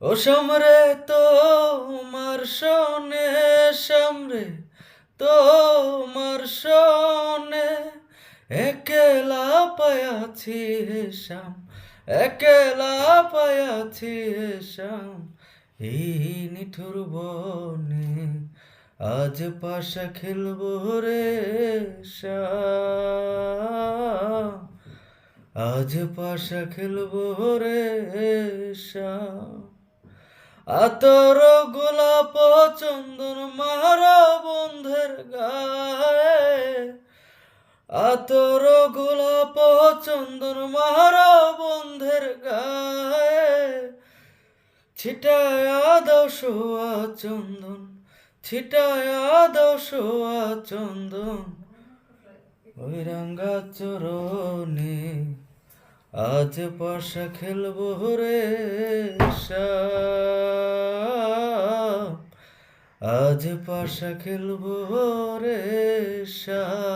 ও সামরে তোমার শোনে, সামরে তোমার শোনে, একলা পায়াছি হে শ্যাম, একলা পায়াছি হে শ্যাম, এই নিঠুর বনে আজ পাশা খেলবো রে শ্যাম, আজ পাশা খেলবো রে শ্যাম। আতর গোলাপ চন্দন মারা বন্ধের গায়ে, আতর গোলাপ চন্দন মারা বন্ধের গায়ে, ছিটায়া দাও সোয়া চন্দন, ছিটায়া দাও সোয়া চন্দন, ওই রাঙ্গা চরণে আজ পাশা খেলবো রে শ্যাম, আজ পাশা খেলবো রে শ্যাম।